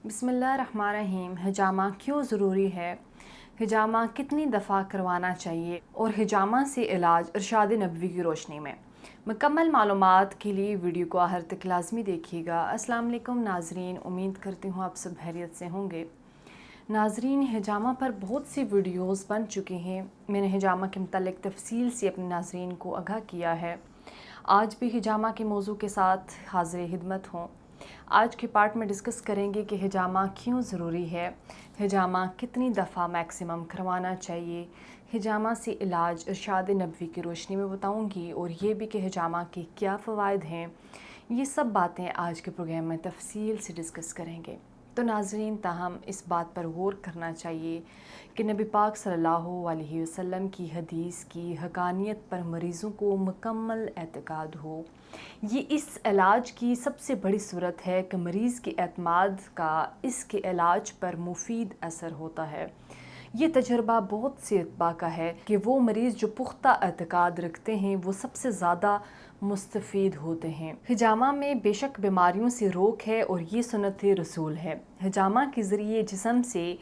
बिस्मिल्लाहिर्रहमानिर्रहीम। हिजामा क्यों ज़रूरी है, हिजामा कितनी दफ़ा करवाना चाहिए और हिजामा से इलाज इरशाद नबवी की रोशनी में। मुकम्मल मालूमात के लिए वीडियो को आखिर तक लाजमी देखिएगा। अस्सलाम वालेकुम नाजरीन, उम्मीद करती हूँ आप सब खैरियत से होंगे। नाजरीन, हिजामा पर बहुत सी वीडियोस बन चुके हैं। मैंने हिजामा के मुतालिक तफसील से अपने नाजरीन को आगाह किया है। आज भी हिजामा के मौजू के साथ हाज़िर खिदमत हूँ। आज के पार्ट में डिस्कस करेंगे कि हिजामा क्यों ज़रूरी है, हिजामा कितनी दफ़ा मैक्सिमम करवाना चाहिए, हिजामा से इलाज इरशाद नबवी की रोशनी में बताऊंगी, और ये भी कि हिजामा के क्या फ़वाइद हैं। ये सब बातें आज के प्रोग्राम में तफसील से डिस्कस करेंगे। तो नाज़रीन, ताहम इस बात पर गौर करना चाहिए कि नबी पाक सल्लल्लाहु अलैहि वसल्लम की हदीस की हकानियत पर मरीज़ों को मुकम्मल एतकाद हो। ये इस इलाज की सबसे बड़ी सूरत है कि मरीज़ के एतमाद का इसके इलाज पर मुफीद असर होता है। ये तजर्बा बहुत से अतबा का है कि वो मरीज़ जो पुख्ता एतकाद रखते हैं वो सबसे ज़्यादा मुस्तफ़ीद होते हैं। हिजामा में बेशक बीमारियों से रोक है और ये सुन्नत रसूल है। हिजामा के ज़रिए जिस्म से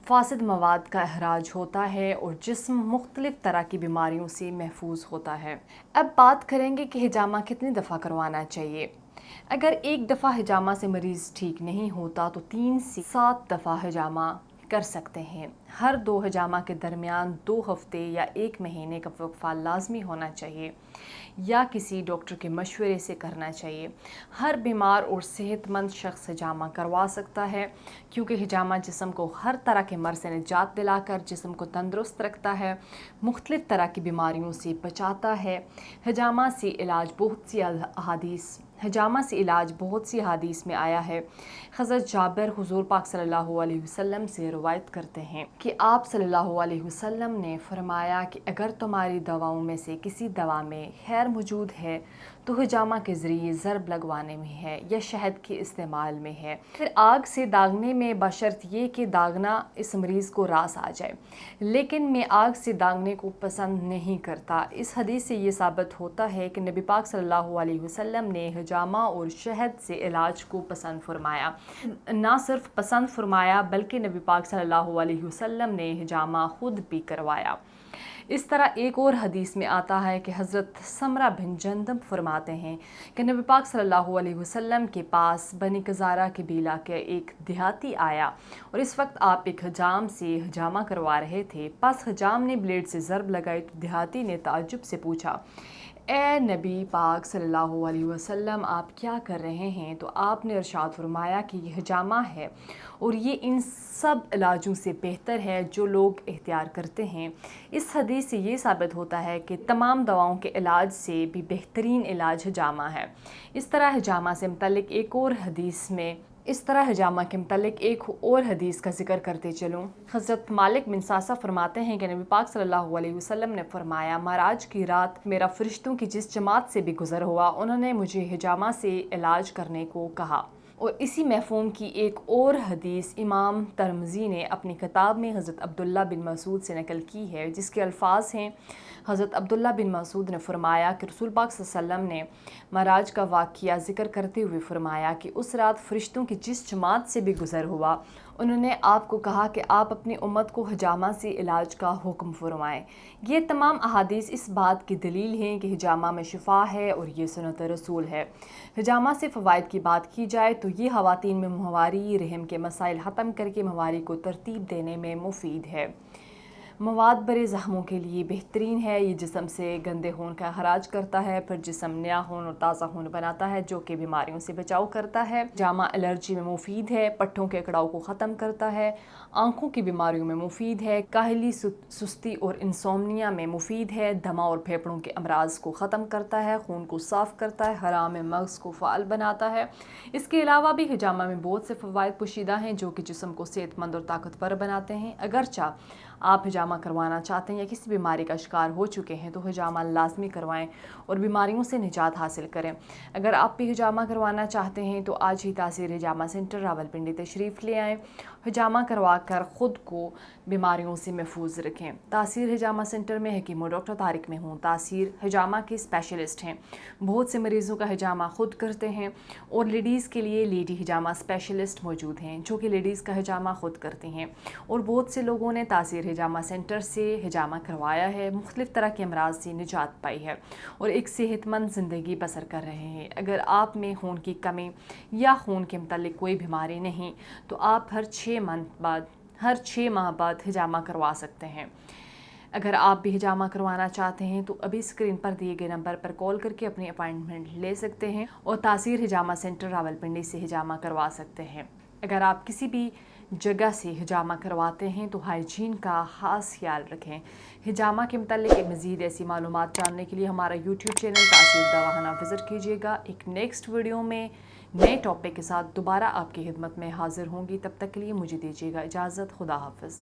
फासिद मवाद का अखराज होता है और जिस्म मुख्तलिफ़ तरह की बीमारियों से महफूज होता है। अब बात करेंगे कि हिजामा कितनी दफ़ा करवाना चाहिए। अगर एक दफ़ा हिजामा से मरीज़ ठीक नहीं होता तो 3 से 7 दफ़ा हिजामा कर सकते हैं। हर 2 हिजामा के दरमियान 2 हफ्ते या 1 महीने का वक्फा लाजमी होना चाहिए या किसी डॉक्टर के मशवरे से करना चाहिए। हर बीमार और सेहतमंद शख्स हिजामा करवा सकता है, क्योंकि हिजामा जिस्म को हर तरह के मर्ज़ से निजात दिलाकर जिस्म को तंदुरुस्त रखता है, मुख्तलिफ़ तरह की बीमारियों से बचाता है। हिजामा से इलाज बहुत सी अहादीस में आया है। हज़रत जाबिर हुज़ूर पाक सल्लल्लाहु अलैहि वसल्लम से रवायत करते हैं कि आप सल्लल्लाहु अलैहि वसल्लम ने फरमाया कि अगर तुम्हारी दवाओं में से किसी दवा में खैर मौजूद है तो हिजामा के ज़रिए ज़रब लगवाने में है या शहद के इस्तेमाल में है। फिर आग से दागने में बशर्त ये कि दागना इस मरीज़ को रास आ जाए, लेकिन मैं आग से दागने को पसंद नहीं करता। इस हदीस से ये साबित होता है कि नबी पाक सल्लल्लाहु अलैहि वसल्लम ने हिजामा और शहद से इलाज को पसंद फरमाया। ना सिर्फ पसंद फरमाया बल्कि नबी पाक सल्लल्लाहु अलैहि वसल्लम ने हिजामा खुद भी करवाया। इस तरह एक और हदीस में आता है कि हज़रत समरा बिन जंदब फरमाते हैं कि नबी पाक सल्लल्लाहु अलैहि वसल्लम के पास बनी कज़ारा कबीला के एक देहाती आया और इस वक्त आप एक हजाम से हिजामा करवा रहे थे। पास हजाम ने ब्लेड से ज़रब लगाई तो देहाती ने ताज्जुब से पूछा, ए नबी पाक सल्लल्लाहु अलैहि वसल्लम, आप क्या कर रहे हैं? तो आपने इरशाद फरमाया कि यह हिजामा है और ये इन सब इलाजों से बेहतर है जो लोग इख्तियार करते हैं। इस हदीस से ये साबित होता है कि तमाम दवाओं के इलाज से भी बेहतरीन इलाज हिजामा है। इस तरह हिजामा के मतलब एक और हदीस का जिक्र करते चलूँ। हज़रत मालिक बिन सासा फरमाते हैं कि नबी पाक सल्लल्लाहु अलैहि वसल्लम ने फरमाया, महाराज की रात मेरा फरिश्तों की जिस जमात से भी गुज़र हुआ उन्होंने मुझे हिजामा से इलाज करने को कहा। और इसी मफ़हूम की एक और हदीस इमाम तिरमिज़ी ने अपनी किताब में हज़रत अब्दुल्ला बिन मसूद से नकल की है, जिसके अल्फाज हैं, हज़रत अब्दुल्ला बिन मसूद ने फरमाया कि रसूल पाक सल्लल्लाहु अलैहि वसल्लम ने मराज का वाक़या ज़िक्र करते हुए फरमाया कि उस रात फरिश्तों की जिस जमात से भी गुज़र हुआ उन्होंने आपको कहा कि आप अपनी उम्मत को हिजामा से इलाज का हुक्म फरमाएँ। ये तमाम अहादीस इस बात की दलील हैं कि हिजामा में शिफा है और ये सुन्नत रसूल है। हिजामा से फ़वाइद की बात की जाए तो ये ख़वातीन में माहवारी रहम के मसाइल ख़त्म करके माहवारी को तरतीब देने में मुफीद है। मवाद भरे ज़ख्मों के लिए बेहतरीन है। ये जिस्म से गंदे खून का अखराज करता है, फिर जिस्म नया खून और ताज़ा खून बनाता है जो कि बीमारियों से बचाव करता है। हिजामा एलर्जी में मुफीद है, पट्टों के कड़ाव को ख़त्म करता है, आँखों की बीमारियों में मुफीद है, काहली, सुस्ती और इंसोम्निया में मुफीद है, दमा और फेफड़ों के अमराज को ख़त्म करता है, खून को साफ़ करता है, हराम मग़ज़ को फ़ाल बनाता है। इसके अलावा भी हिजामा में बहुत से फ़वाइद पोशीदा हैं जो कि जिस्म को सेहतमंद और ताकतवर बनाते हैं। अगरचा आप हिजामा करवाना चाहते हैं या किसी बीमारी का शिकार हो चुके हैं तो हिजामा लाजमी करवाएं और बीमारियों से निजात हासिल करें। अगर आप भी हिजामा करवाना चाहते हैं तो आज ही तासीर हिजामा सेंटर रावलपिंडी तशरीफ़ ले आएँ। हिजामा करवा कर ख़ुद को बीमारियों से महफूज रखें। तासीर हिजामा सेंटर में हकीम डॉक्टर तारिक महमूद तासीर हिजामा के स्पेशलिस्ट हैं। बहुत से मरीज़ों का हिजामा ख़ुद करते हैं और लेडीज़ के लिए लेडी हिजामा स्पेशलिस्ट मौजूद हैं जो कि लेडीज़ का हिजामा ख़ुद करती हैं। और बहुत से लोगों ने तासीर हिजामा सेंटर से हिजामा करवाया है, मुख्तलिफ़ तरह के अमराज से निजात पाई है और एक सेहतमंद ज़िंदगी बसर कर रहे हैं। अगर आप में खून की कमी या खून के मुतालिक कोई बीमारी नहीं तो आप हर 6 माह बाद हिजामा करवा सकते हैं। अगर आप भी हिजामा करवाना चाहते हैं तो अभी स्क्रीन पर दिए गए नंबर पर कॉल करके अपनी अपॉइंटमेंट ले सकते हैं और तासीर हिजामा सेंटर रावलपिंडी से हिजामा करवा सकते हैं। अगर आप किसी भी जगह से हिजामा करवाते हैं तो हाइजीन का ख़ास ख्याल रखें। हिजामा के मुतालिक मज़ीद ऐसी मालूमात जानने के लिए हमारा यूट्यूब चैनल तासीर दवाखाना विज़िट कीजिएगा। एक नेक्स्ट वीडियो में नए टॉपिक के साथ दोबारा आपकी खिदमत में हाज़िर होंगी। तब तक के लिए मुझे दीजिएगा इजाज़त। खुदा हाफ़िज़।